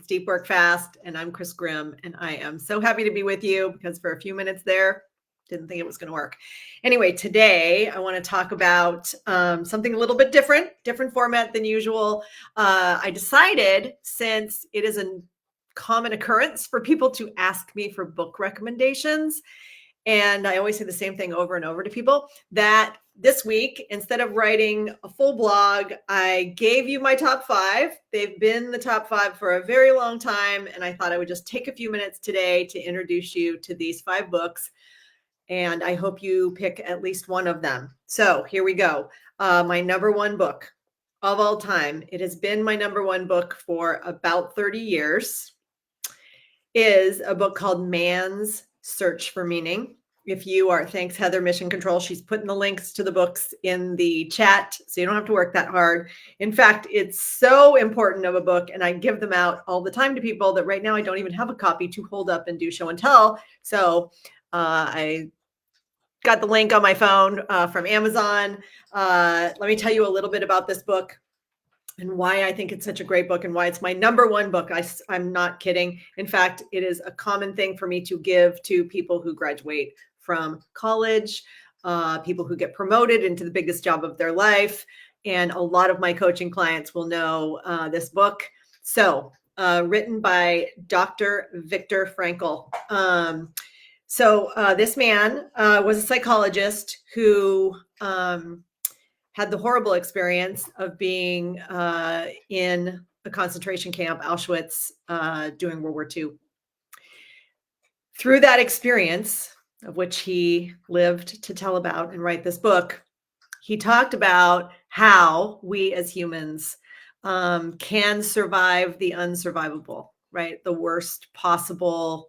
It's Deep Work Fast, and I'm Chris Grimm, and I am so happy to be with you because for a few minutes there, didn't think it was going to work. Anyway, today I want to talk about something a little bit different format than usual. I decided, since it is a common occurrence for people to ask me for book recommendations, and I always say the same thing over and over to people, that this week, instead of writing a full blog, I gave you my top 5. They've been the top 5 for a very long time. And I thought I would just take a few minutes today to introduce you to these 5 books. And I hope you pick at least one of them. So here we go. My number 1 book of all time. It has been my number 1 book for about 30 years. Is a book called Man's Search for Meaning. If you are, thanks Heather, Mission Control, she's putting the links to the books in the chat, so you don't have to work that hard. In fact, it's so important of a book, and I give them out all the time to people that right now I don't even have a copy to hold up and do show and tell. So I got the link on my phone from Amazon. Let me tell you a little bit about this book and why I think it's such a great book and why it's my number 1 book. I'm not kidding. In fact, it is a common thing for me to give to people who graduate from college, people who get promoted into the biggest job of their life. And a lot of my coaching clients will know this book. So written by Dr. Viktor Frankl. This man was a psychologist who had the horrible experience of being in a concentration camp, Auschwitz, during World War II. Through that experience, of which he lived to tell about and write this book, he talked about how we as humans can survive the unsurvivable, right? The worst possible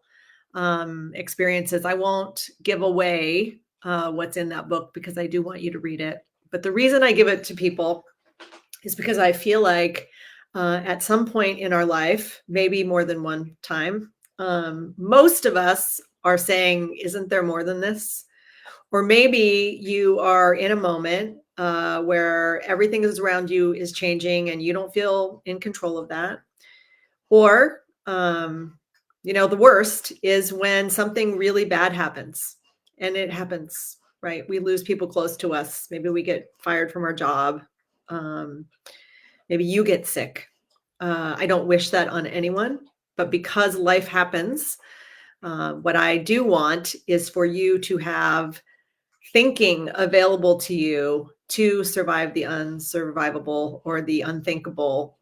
experiences. I won't give away what's in that book because I do want you to read it. But the reason I give it to people is because I feel like at some point in our life, maybe more than one time, most of us are saying, isn't there more than this? Or maybe you are in a moment where everything is around you is changing and you don't feel in control of that. Or, the worst is when something really bad happens, and it happens, right? We lose people close to us. Maybe we get fired from our job. Maybe you get sick. I don't wish that on anyone, but because life happens, what I do want is for you to have thinking available to you to survive the unsurvivable or the unthinkable.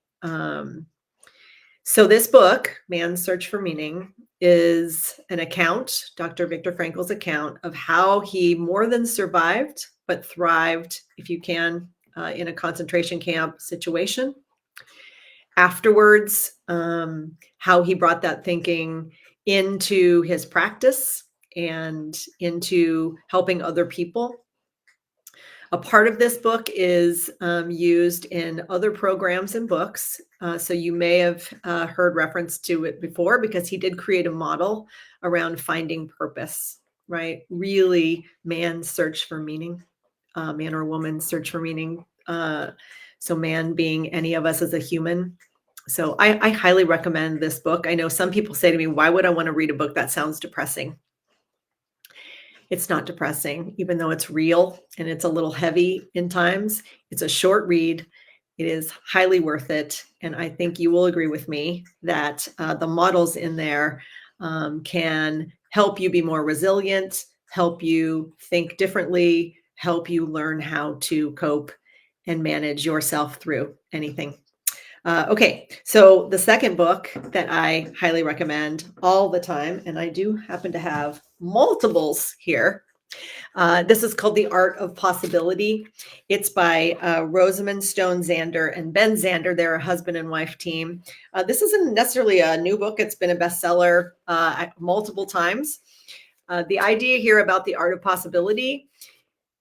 So this book, Man's Search for Meaning, is an account, Dr. Viktor Frankl's account of how he more than survived, but thrived, if you can, in a concentration camp situation. Afterwards, how he brought that thinking into his practice and into helping other people. A part of this book is used in other programs and books. So you may have heard reference to it before because he did create a model around finding purpose, right? Really, man's search for meaning, man or woman's search for meaning. So man being any of us as a human. So I highly recommend this book. I know some people say to me, why would I want to read a book that sounds depressing? It's not depressing, even though it's real and it's a little heavy in times. It's a short read. It is highly worth it. And I think you will agree with me that the models in there can help you be more resilient, help you think differently, help you learn how to cope and manage yourself through anything. Okay, so the second book that I highly recommend all the time, and I do happen to have multiples here. This is called The Art of Possibility. It's by Rosamund Stone Zander and Ben Zander. They're a husband and wife team. This isn't necessarily a new book. It's been a bestseller multiple times. The idea here about The Art of Possibility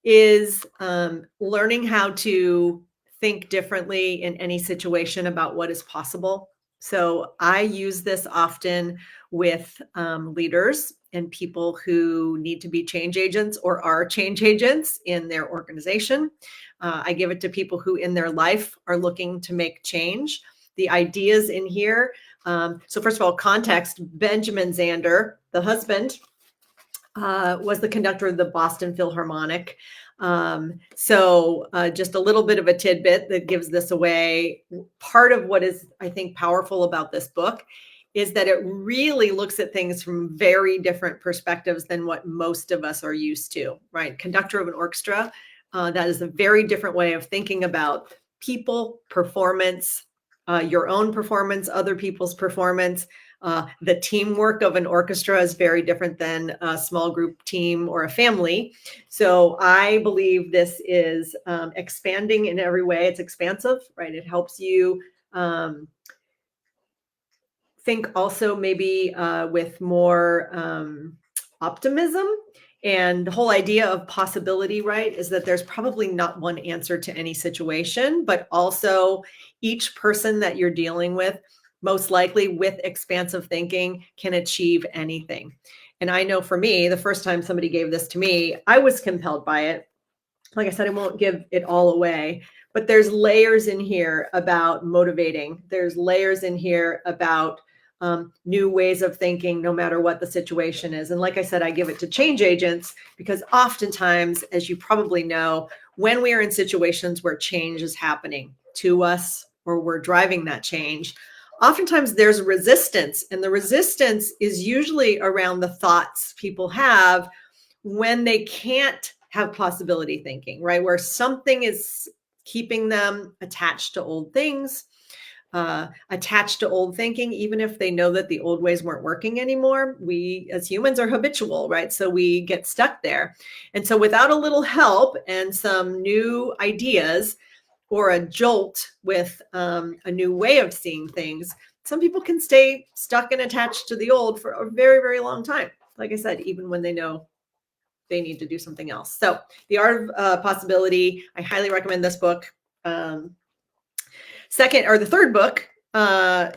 is learning how to think differently in any situation about what is possible. So I use this often with leaders and people who need to be change agents or are change agents in their organization. I give it to people who in their life are looking to make change. The ideas in here So first of all, context, Benjamin Zander, the husband, was the conductor of the Boston Philharmonic. So just a little bit of a tidbit that gives this away. Part of what is, I think, powerful about this book is that it really looks at things from very different perspectives than what most of us are used to, right? Conductor of an orchestra, that is a very different way of thinking about people, performance, your own performance, other people's performance. The teamwork of an orchestra is very different than a small group team or a family. So I believe this is expanding in every way. It's expansive, right? It helps you think also maybe with more optimism. And the whole idea of possibility, right, is that there's probably not one answer to any situation, but also each person that you're dealing with, most likely with expansive thinking, can achieve anything. And I know for me, the first time somebody gave this to me, I was compelled by it. Like I said, I won't give it all away, but there's layers in here about motivating. There's layers in here about new ways of thinking, no matter what the situation is. And like I said, I give it to change agents because oftentimes, as you probably know, when we are in situations where change is happening to us or we're driving that change, oftentimes there's resistance. And the resistance is usually around the thoughts people have when they can't have possibility thinking, right? Where something is keeping them attached to old things, attached to old thinking, even if they know that the old ways weren't working anymore. We as humans are habitual, right? So we get stuck there. And so without a little help and some new ideas or a jolt with a new way of seeing things, some people can stay stuck and attached to the old for a very, very long time. Like I said, even when they know they need to do something else. So The Art of Possibility, I highly recommend this book. The third book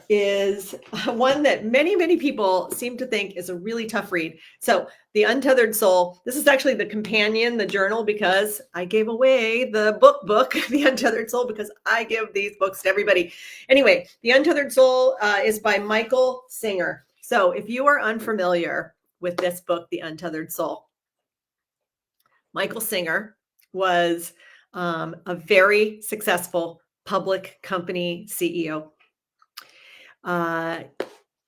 is one that many, many people seem to think is a really tough read. So The Untethered Soul, this is actually the companion, the journal, because I gave away the book, The Untethered Soul, because I give these books to everybody. Anyway, The Untethered Soul is by Michael Singer. So if you are unfamiliar with this book, The Untethered Soul, Michael Singer was a very successful public company CEO. I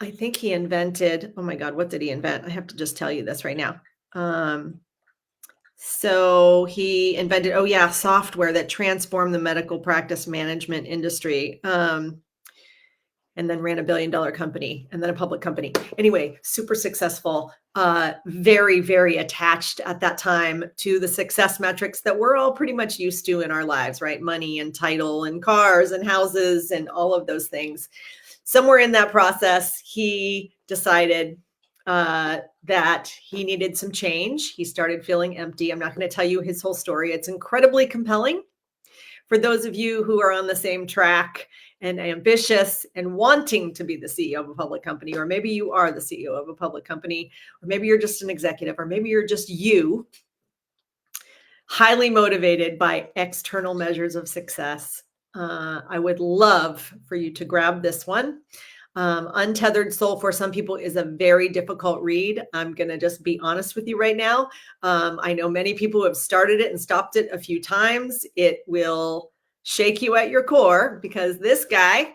think he invented, oh my God, what did he invent? I have to just tell you this right now. So he invented, software that transformed the medical practice management industry. And then ran $1 billion company and then a public company. Anyway, super successful, very, very attached at that time to the success metrics that we're all pretty much used to in our lives, right? Money and title and cars and houses and all of those things. Somewhere in that process, he decided that he needed some change. He started feeling empty. I'm not going to tell you his whole story. It's incredibly compelling. For those of you who are on the same track and ambitious and wanting to be the CEO of a public company, or maybe you are the CEO of a public company, or maybe you're just an executive, or maybe you're just you, highly motivated by external measures of success, I would love for you to grab this one. Untethered Soul for some people is a very difficult read. I'm going to just be honest with you right now. I know many people who have started it and stopped it a few times. It will shake you at your core because this guy,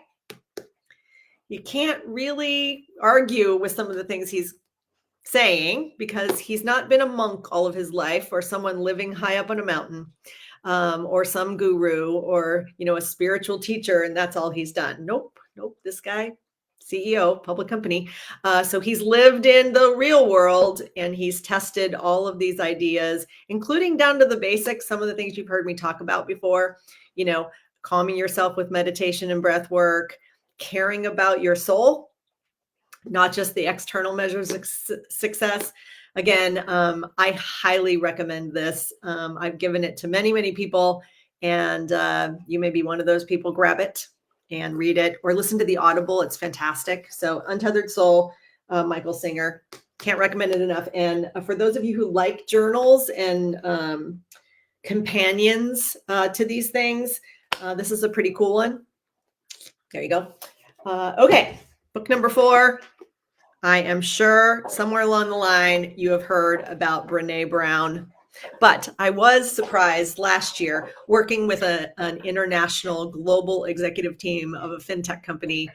you can't really argue with some of the things he's saying because he's not been a monk all of his life or someone living high up on a mountain. Or some guru or, a spiritual teacher, and that's all he's done. Nope. This guy, CEO, public company. So he's lived in the real world and he's tested all of these ideas, including down to the basics, some of the things you've heard me talk about before, calming yourself with meditation and breath work, caring about your soul, not just the external measures of success. Again, I highly recommend this. I've given it to many, many people, and you may be one of those people. Grab it and read it or listen to the Audible. It's fantastic. So Untethered Soul, Michael Singer. Can't recommend it enough. And for those of you who like journals and companions to these things, this is a pretty cool one. There you go. Okay. Book number 4. I am sure somewhere along the line you have heard about Brené Brown. But I was surprised last year working with an international global executive team of a fintech company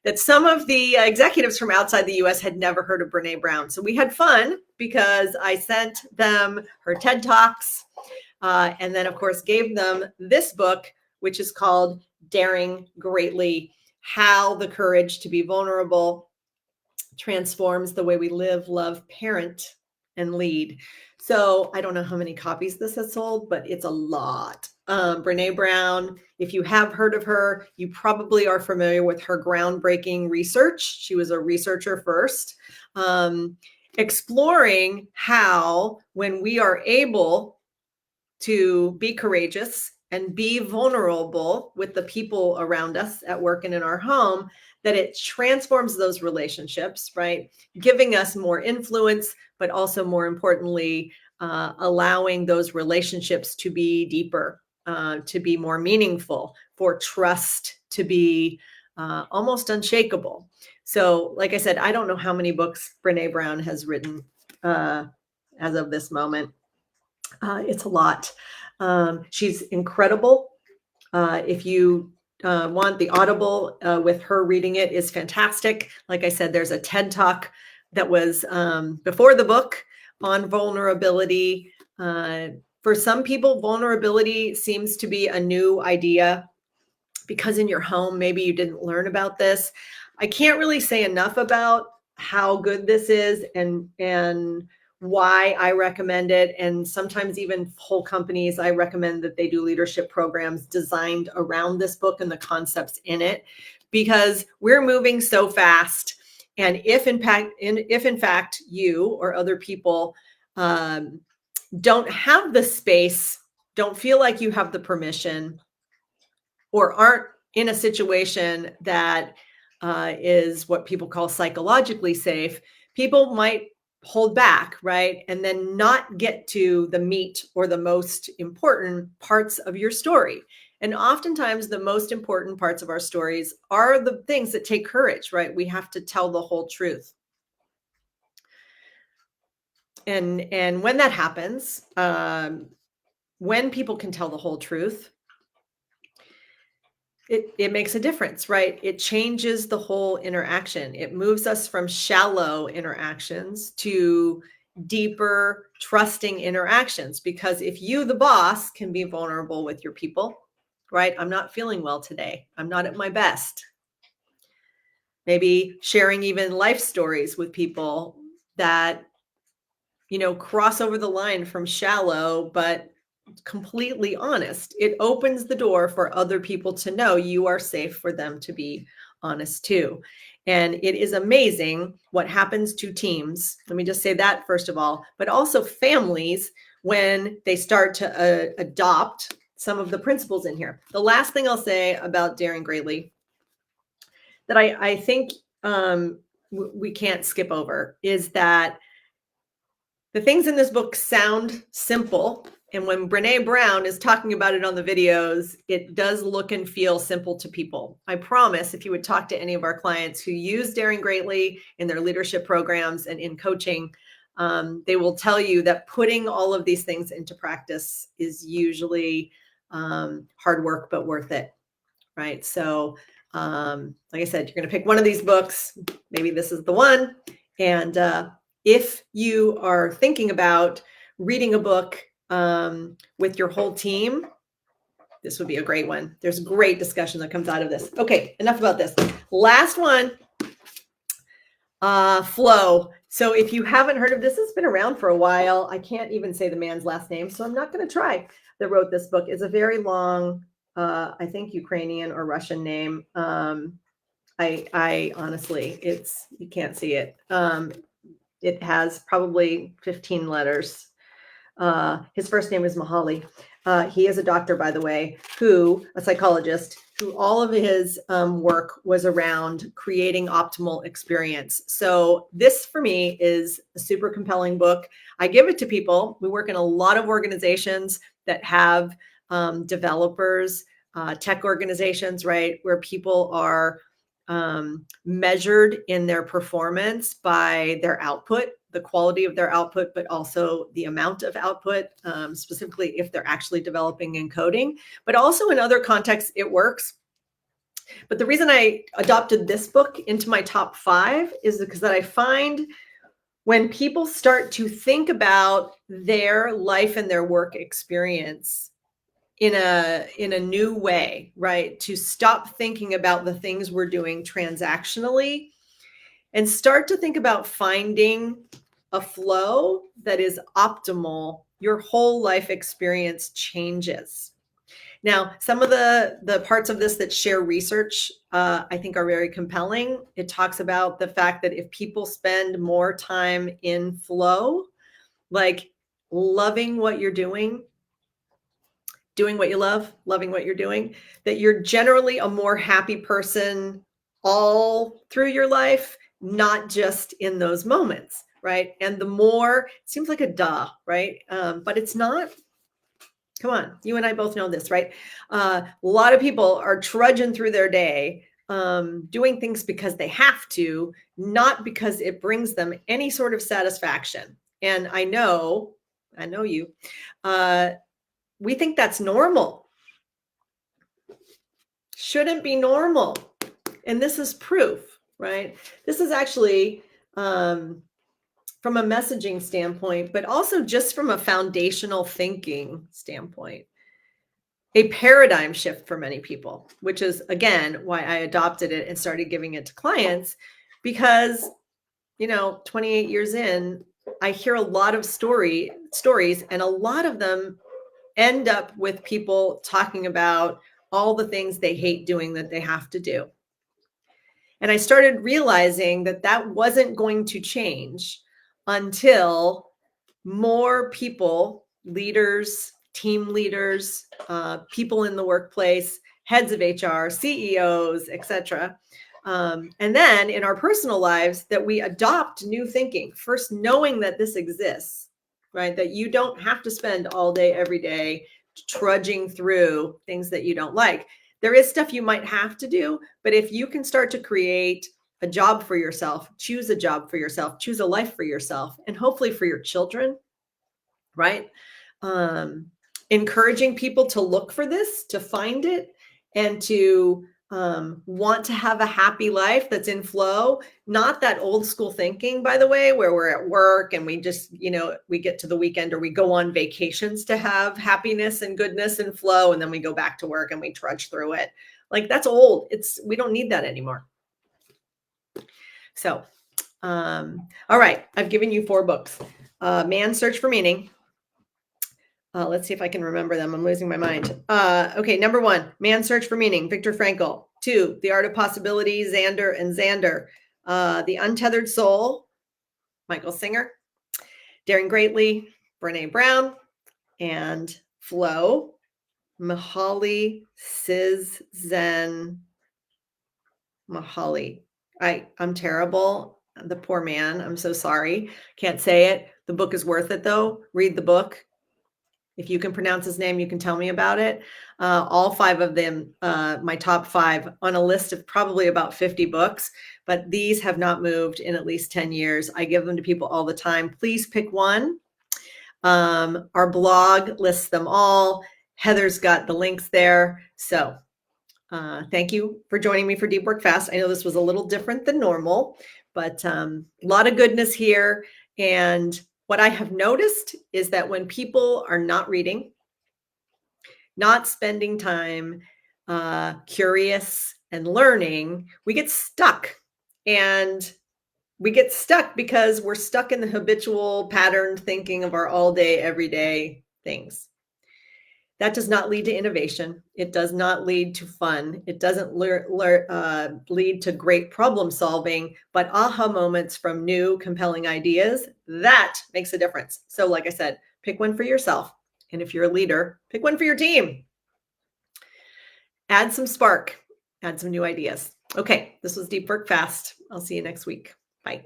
that some of the executives from outside the US had never heard of Brené Brown. So we had fun because I sent them her TED Talks and then, of course, gave them this book, which is called Daring Greatly: How the Courage to be Vulnerable Transforms the Way We Live, Love, Parent, and Lead. So I don't know how many copies this has sold, but it's a lot. Brené Brown, if you have heard of her, you probably are familiar with her groundbreaking research. She was a researcher first, exploring how when we are able to be courageous and be vulnerable with the people around us at work and in our home, that it transforms those relationships, right? Giving us more influence, but also more importantly, allowing those relationships to be deeper, to be more meaningful, for trust to be almost unshakable. So, like I said, I don't know how many books Brené Brown has written as of this moment. It's a lot. She's incredible. If you want the Audible with her reading it, is fantastic. Like I said, there's a TED Talk that was before the book on vulnerability. For some people, vulnerability seems to be a new idea because in your home, maybe you didn't learn about this. I can't really say enough about how good this is and why I recommend it. And sometimes even whole companies, I recommend that they do leadership programs designed around this book and the concepts in it, because we're moving so fast. And if in fact you or other people don't have the space, don't feel like you have the permission, or aren't in a situation that is what people call psychologically safe, people might hold back, right? And then not get to the meat or the most important parts of your story. And oftentimes the most important parts of our stories are the things that take courage, right? We have to tell the whole truth. And when that happens, when people can tell the whole truth, it makes a difference, right? It changes the whole interaction. It moves us from shallow interactions to deeper, trusting interactions. Because if you, the boss, can be vulnerable with your people, right? I'm not feeling well today. I'm not at my best. Maybe sharing even life stories with people that, cross over the line from shallow, but completely honest. It opens the door for other people to know you are safe for them to be honest too. And it is amazing what happens to teams. Let me just say that first of all, but also families when they start to adopt some of the principles in here. The last thing I'll say about Daring Greatly that I think we can't skip over is that the things in this book sound simple. And when Brené Brown is talking about it on the videos, it does look and feel simple to people. I promise if you would talk to any of our clients who use Daring Greatly in their leadership programs and in coaching, they will tell you that putting all of these things into practice is usually hard work, but worth it, right? So like I said, you're going to pick one of these books. Maybe this is the one. And if you are thinking about reading a book with your whole team, this would be a great one. There's great discussion that comes out of this. Okay, enough about this. Last one, Flow. So if you haven't heard of this, it's been around for a while. I can't even say the man's last name, so I'm not going to try. That wrote this book is a very long, I think Ukrainian or Russian name. I honestly, you can't see it. It has probably 15 letters. His first name is Mihaly. He is a doctor, by the way, a psychologist, who all of his work was around creating optimal experience. So this, for me, is a super compelling book. I give it to people. We work in a lot of organizations that have developers, tech organizations, right, where people are measured in their performance by their output, the quality of their output, but also the amount of output, specifically if they're actually developing and coding. But also in other contexts, it works. But the reason I adopted this book into my top 5 is because that I find when people start to think about their life and their work experience in a new way, right? To stop thinking about the things we're doing transactionally and start to think about finding a flow that is optimal, your whole life experience changes. Now, some of the parts of this that share research, I think are very compelling. It talks about the fact that if people spend more time in flow, like loving what you're doing what you love, loving what you're doing, that you're generally a more happy person all through your life, not just in those moments, right? And the more, it seems like a duh, right? But it's not. Come on, you and I both know this, right? A lot of people are trudging through their day, doing things because they have to, not because it brings them any sort of satisfaction. And I know you, we think that's normal. Shouldn't be normal. And this is proof, right? This is actually, from a messaging standpoint, but also just from a foundational thinking standpoint, a paradigm shift for many people, which is, again, why I adopted it and started giving it to clients, because, 28 years in, I hear a lot of stories, and a lot of them end up with people talking about all the things they hate doing that they have to do. And I started realizing that that wasn't going to change until more people, leaders, team leaders, people in the workplace, heads of HR, CEOs, etc. And then in our personal lives, that we adopt new thinking, first knowing that this exists, right? That you don't have to spend all day, every day trudging through things that you don't like. There is stuff you might have to do, but if you can start to create a job for yourself, choose a job for yourself, choose a life for yourself, and hopefully for your children, right? Encouraging people to look for this, to find it, and to want to have a happy life that's in flow. Not that old school thinking, by the way, where we're at work and we just, we get to the weekend or we go on vacations to have happiness and goodness and flow, and then we go back to work and we trudge through it. Like, that's old. We don't need that anymore. So, all right, I've given you 4 books. Man's Search for Meaning. Let's see if I can remember them. I'm losing my mind. Okay, number 1, Man's Search for Meaning, Viktor Frankl. 2, The Art of Possibility, Zander and Zander. The Untethered Soul, Michael Singer. Daring Greatly, Brené Brown. And Flow, Mihaly Mihaly. I'm terrible. The poor man. I'm so sorry. Can't say it. The book is worth it, though. Read the book. If you can pronounce his name, you can tell me about it. All 5 of them, my top 5 on a list of probably about 50 books, but these have not moved in at least 10 years. I give them to people all the time. Please pick one. Our blog lists them all. Heather's got the links there. So thank you for joining me for Deep Work Fast. I know this was a little different than normal, but a lot of goodness here. And what I have noticed is that when people are not reading, not spending time curious and learning, we get stuck. And we get stuck because we're stuck in the habitual patterned thinking of our all day, everyday things. That does not lead to innovation. It does not lead to fun. It doesn't lead to great problem solving, but aha moments from new, compelling ideas. That makes a difference. So like I said, pick one for yourself. And if you're a leader, pick one for your team. Add some spark, add some new ideas. Okay, this was Deep Work Fast. I'll see you next week. Bye.